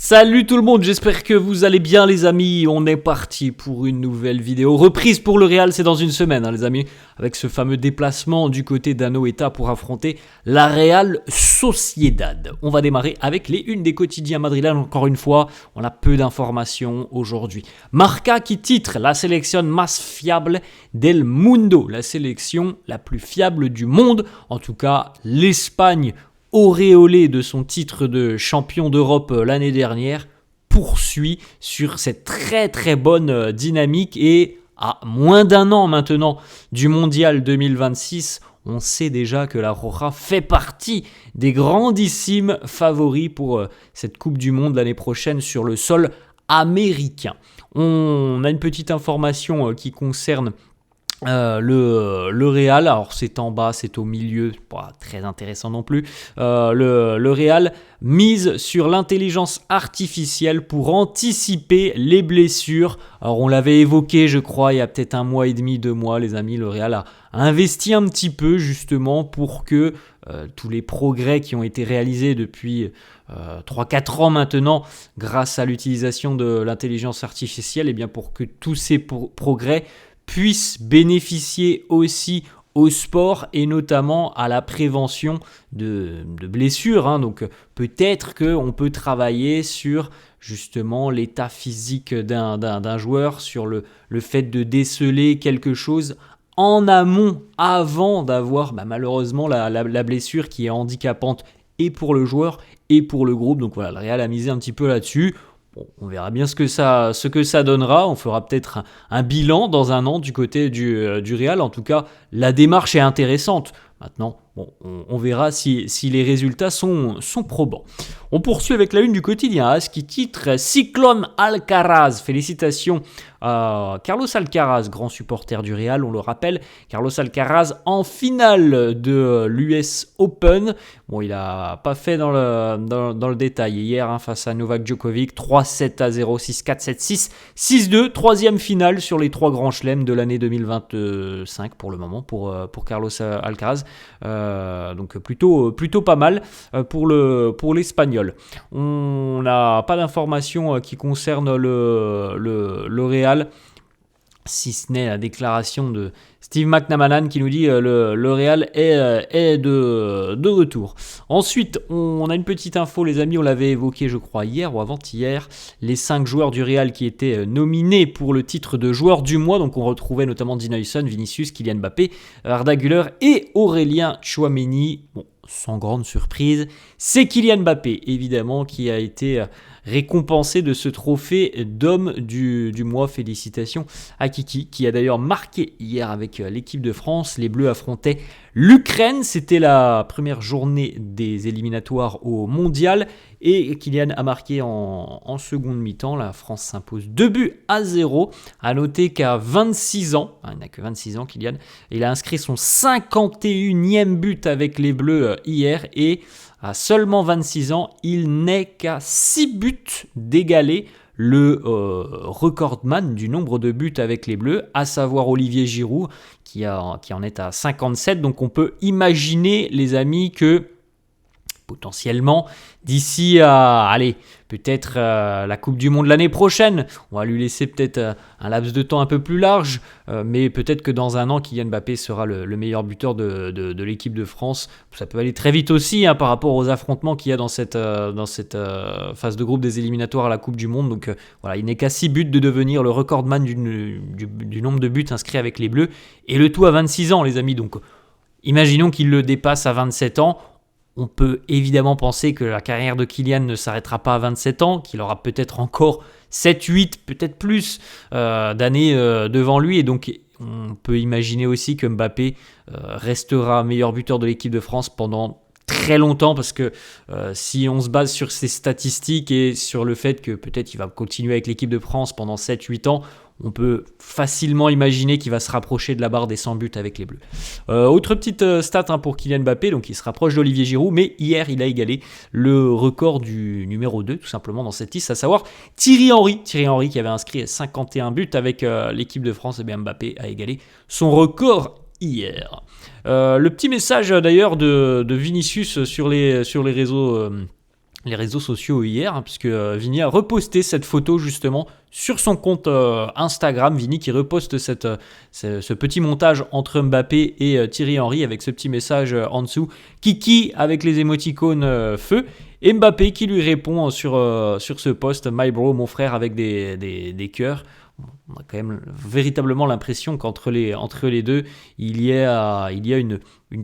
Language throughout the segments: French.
Salut tout le monde, j'espère que vous allez bien les amis. On est parti pour une nouvelle vidéo. Reprise pour le Real, c'est dans une semaine les amis. Avec ce fameux déplacement du côté d'Anoeta pour affronter la Real Sociedad. On va démarrer avec les unes des quotidiens madrilènes. Encore une fois, on a peu d'informations aujourd'hui. Marca qui titre la sélection más fiable del mundo. La sélection la plus fiable du monde. En tout cas, l'Espagne, auréolé de son titre de champion d'Europe l'année dernière, poursuit sur cette très très bonne dynamique et à moins d'un an maintenant du Mondial 2026, on sait déjà que la Roja fait partie des grandissimes favoris pour cette Coupe du Monde l'année prochaine sur le sol américain. On a une petite information qui concerne le Real, alors c'est en bas, c'est au milieu, pas très intéressant non plus. Le Real mise sur l'intelligence artificielle pour anticiper les blessures. Alors on l'avait évoqué, je crois, il y a peut-être 1 mois et demi, 2 mois, les amis. Le Real a investi un petit peu justement pour que tous les progrès qui ont été réalisés depuis 3-4 ans maintenant, grâce à l'utilisation de l'intelligence artificielle, et bien pour que tous ces progrès puissent bénéficier aussi au sport et notamment à la prévention de blessures. Donc peut-être qu'on peut travailler sur justement l'état physique d'un joueur, sur le fait de déceler quelque chose en amont avant d'avoir malheureusement la blessure qui est handicapante et pour le joueur et pour le groupe. Donc voilà, le Real a misé un petit peu là-dessus. Bon, on verra bien ce que ça donnera. On fera peut-être un bilan dans 1 an du côté du Real. En tout cas, la démarche est intéressante. Maintenant, on verra si les résultats sont probants. On poursuit avec la une du quotidien AS qui titre Cyclone Alcaraz. Félicitations à Carlos Alcaraz, grand supporter du Real, on le rappelle. Carlos Alcaraz en finale de l'US Open. Bon, il n'a pas fait dans le détail hier face à Novak Djokovic. 3-7-0, 6-4, 7-6, 6-2. Troisième finale sur les 3 grands chelems de l'année 2025 pour le moment pour Carlos Alcaraz. Donc plutôt pas mal pour l'Espagnol. On n'a pas d'informations qui concernent le Real, si ce n'est la déclaration de Steve McManaman qui nous dit le Real est de retour. Ensuite, on a une petite info les amis, on l'avait évoqué je crois hier ou avant-hier, les 5 joueurs du Real qui étaient nominés pour le titre de joueur du mois. Donc on retrouvait notamment Dean Huijsen, Vinicius, Kylian Mbappé, Arda Güler et Aurélien Tchouaméni. Bon, sans grande surprise, c'est Kylian Mbappé évidemment qui a été récompensé de ce trophée d'homme du mois. Félicitations à Kiki qui a d'ailleurs marqué hier avec l'équipe de France. Les Bleus affrontaient l'Ukraine, c'était la première journée des éliminatoires au Mondial et Kylian a marqué en seconde mi-temps. La France s'impose 2-0. À noter qu'à 26 ans, il n'a que 26 ans Kylian, il a inscrit son 51e but avec les Bleus hier et à seulement 26 ans, il n'est qu'à 6 buts d'égaler le recordman du nombre de buts avec les Bleus, à savoir Olivier Giroud, qui en est à 57. Donc on peut imaginer, les amis, que potentiellement, d'ici à, peut-être la Coupe du Monde l'année prochaine, on va lui laisser peut-être un laps de temps un peu plus large, mais peut-être que dans 1 an, Kylian Mbappé sera le meilleur buteur de l'équipe de France. Ça peut aller très vite aussi par rapport aux affrontements qu'il y a dans cette phase de groupe des éliminatoires à la Coupe du Monde. Donc voilà, il n'est qu'à 6 buts de devenir le recordman du nombre de buts inscrits avec les Bleus, et le tout à 26 ans, les amis. Donc imaginons qu'il le dépasse à 27 ans. On peut évidemment penser que la carrière de Kylian ne s'arrêtera pas à 27 ans, qu'il aura peut-être encore 7, 8, peut-être plus d'années devant lui. Et donc, on peut imaginer aussi que Mbappé restera meilleur buteur de l'équipe de France pendant très longtemps, parce que si on se base sur ses statistiques et sur le fait que peut-être il va continuer avec l'équipe de France pendant 7-8 ans, on peut facilement imaginer qu'il va se rapprocher de la barre des 100 buts avec les Bleus. Autre petite stat pour Kylian Mbappé, donc il se rapproche d'Olivier Giroud, mais hier il a égalé le record du numéro 2 tout simplement dans cette liste, à savoir Thierry Henry qui avait inscrit 51 buts avec l'équipe de France. Et bien Mbappé a égalé son record hier. Le petit message d'ailleurs de Vinicius sur les réseaux les réseaux sociaux hier, hein, puisque Vini a reposté cette photo justement sur son compte Instagram. Vini qui reposte ce petit montage entre Mbappé et Thierry Henry avec ce petit message en dessous. Kiki avec les émoticônes feu. Et Mbappé qui lui répond sur ce post, My bro, mon frère, avec des cœurs. On a quand même véritablement l'impression qu'entre les deux, il y a une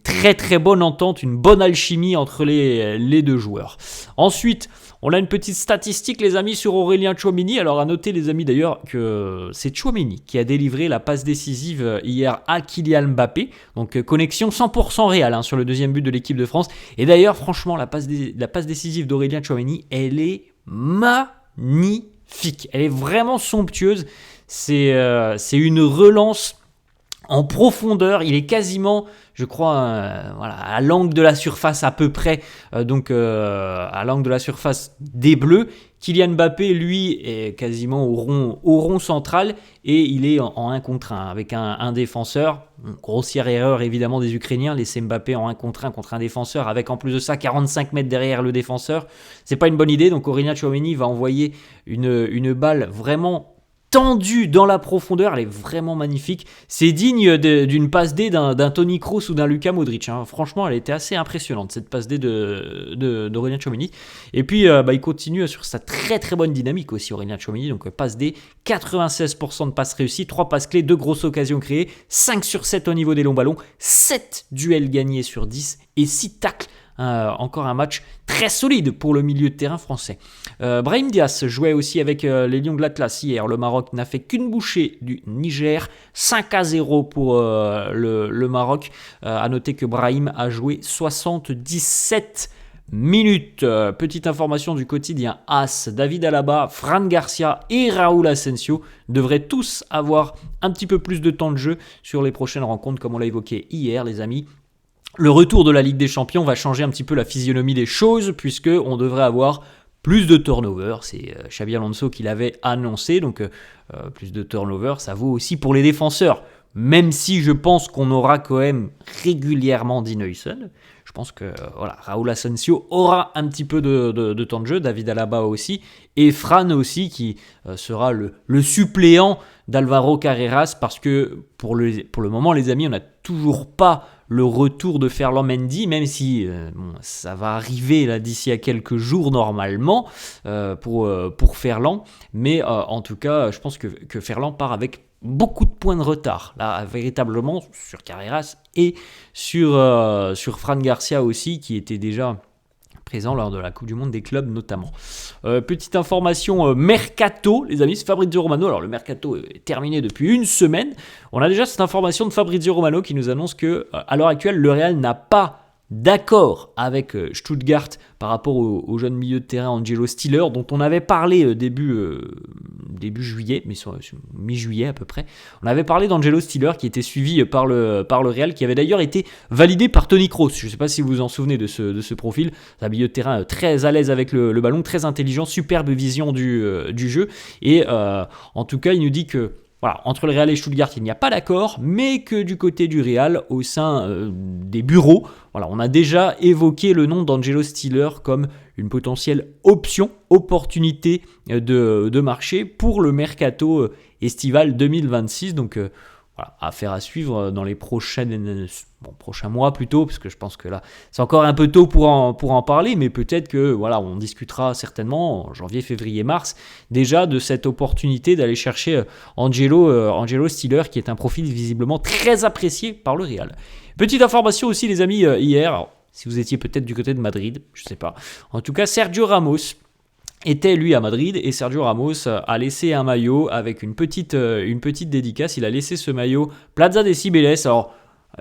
très très bonne entente, une bonne alchimie entre les deux joueurs. Ensuite, on a une petite statistique, les amis, sur Aurélien Tchouaméni. Alors à noter, les amis, d'ailleurs, que c'est Tchouaméni qui a délivré la passe décisive hier à Kylian Mbappé. Donc connexion 100% réelle, hein, sur le deuxième but de l'équipe de France. Et d'ailleurs, franchement, la passe décisive d'Aurélien Tchouaméni, elle est magnifique. Elle est vraiment somptueuse. C'est une relance en profondeur. Il est quasiment, je crois, à l'angle de la surface à peu près. À l'angle de la surface des Bleus. Kylian Mbappé, lui, est quasiment au rond central et il est en 1 contre 1 avec un défenseur. Grossière erreur évidemment des Ukrainiens, laisser Mbappé en 1 contre 1 contre un défenseur avec en plus de ça 45 mètres derrière le défenseur. C'est pas une bonne idée, donc Aurélien Tchouaméni va envoyer une balle vraiment tendue dans la profondeur, elle est vraiment magnifique. C'est digne d'une passe D d'un Toni Kroos ou d'un Luka Modric, hein. Franchement, elle était assez impressionnante, cette passe D d'Aurélien Tchouaméni. Et puis, il continue sur sa très très bonne dynamique aussi, Aurélien Tchouaméni. Donc, passe D, 96% de passes réussies, 3 passes clés, 2 grosses occasions créées, 5 sur 7 au niveau des longs ballons, 7 duels gagnés sur 10 et 6 tacles. Encore un match très solide pour le milieu de terrain français. Brahim Diaz jouait aussi avec les Lions de l'Atlas hier. Le Maroc n'a fait qu'une bouchée du Niger. 5-0 pour le Maroc. À noter que Brahim a joué 77 minutes. Petite information du quotidien AS, David Alaba, Fran Garcia et Raúl Asensio devraient tous avoir un petit peu plus de temps de jeu sur les prochaines rencontres, comme on l'a évoqué hier, les amis. Le retour de la Ligue des Champions va changer un petit peu la physionomie des choses, puisqu'on devrait avoir plus de turnover. C'est Xabi Alonso qui l'avait annoncé, donc plus de turnover, ça vaut aussi pour les défenseurs. Même si je pense qu'on aura quand même régulièrement Dean Huijsen, je pense que Raúl Asensio aura un petit peu de temps de jeu, David Alaba aussi, et Fran aussi qui sera le suppléant d'Alvaro Carreras, parce que pour le moment, les amis, on n'a toujours pas le retour de Ferland Mendy, même si ça va arriver là d'ici à quelques jours normalement pour Ferland, mais en tout cas, je pense que Ferland part avec beaucoup de points de retard, là, véritablement, sur Carreras et sur Fran Garcia aussi, qui était déjà présent lors de la Coupe du Monde des clubs notamment. Petite information Mercato, les amis, c'est Fabrizio Romano. Alors le Mercato est terminé depuis une semaine. On a déjà cette information de Fabrizio Romano qui nous annonce que à l'heure actuelle, le Real n'a pas d'accord avec Stuttgart par rapport au jeune milieu de terrain Angelo Stiller, dont on avait parlé début juillet, mais sur mi-juillet à peu près. On avait parlé d'Angelo Stiller qui était suivi par le Real, qui avait d'ailleurs été validé par Toni Kroos. Je ne sais pas si vous vous en souvenez de ce profil. C'est un milieu de terrain très à l'aise avec le ballon, très intelligent, superbe vision du jeu. Et en tout cas, il nous dit que entre le Real et Stuttgart, il n'y a pas d'accord, mais que du côté du Real, au sein des bureaux, on a déjà évoqué le nom d'Angelo Stiller comme une potentielle opportunité de marché pour le mercato estival 2026. Donc, affaire à suivre dans les prochains mois plutôt, parce que je pense que là, c'est encore un peu tôt pour en parler, mais peut-être que on discutera certainement en janvier, février, mars, déjà de cette opportunité d'aller chercher Angelo Stiller, qui est un profil visiblement très apprécié par le Real. Petite information aussi, les amis, hier, alors, si vous étiez peut-être du côté de Madrid, je sais pas. En tout cas, Sergio Ramos était lui à Madrid, et Sergio Ramos a laissé un maillot avec une petite dédicace. Il a laissé ce maillot Plaza de Cibeles. Alors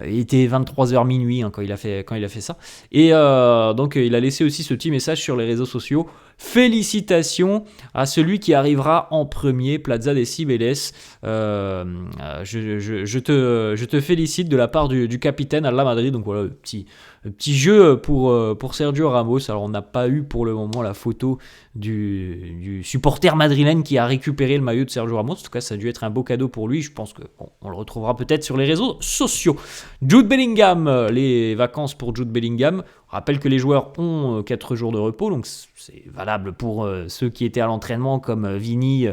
il était 23h minuit quand il a fait ça, et donc il a laissé aussi ce petit message sur les réseaux sociaux. Félicitations à celui qui arrivera en premier, Plaza de Cibeles. Je te félicite de la part du capitaine à la Madrid. Donc voilà, petit jeu pour Sergio Ramos. Alors on n'a pas eu pour le moment la photo du supporter madrilène qui a récupéré le maillot de Sergio Ramos. En tout cas, ça a dû être un beau cadeau pour lui. Je pense qu'on le retrouvera peut-être sur les réseaux sociaux. Jude Bellingham, les vacances pour Jude Bellingham. Rappelle que les joueurs ont 4 jours de repos, donc c'est valable pour ceux qui étaient à l'entraînement comme Vini,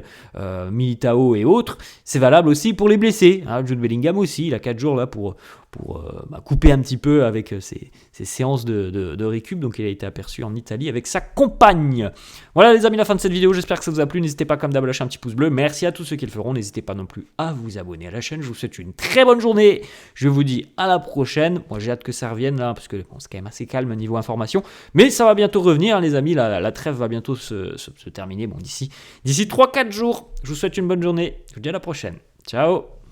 Militao et autres. C'est valable aussi pour les blessés. Hein, Jude Bellingham aussi, il a 4 jours là pour couper un petit peu avec ses séances de récup. Donc il a été aperçu en Italie avec sa compagne. Voilà les amis, la fin de cette vidéo. J'espère que ça vous a plu. N'hésitez pas comme d'hab à lâcher un petit pouce bleu. Merci à tous ceux qui le feront. N'hésitez pas non plus à vous abonner à la chaîne. Je vous souhaite une très bonne journée. Je vous dis à la prochaine. Moi j'ai hâte que ça revienne là parce que bon, c'est quand même assez calme niveau information. Mais ça va bientôt revenir les amis. La trêve va bientôt se terminer. Bon, d'ici 3-4 jours. Je vous souhaite une bonne journée. Je vous dis à la prochaine. Ciao.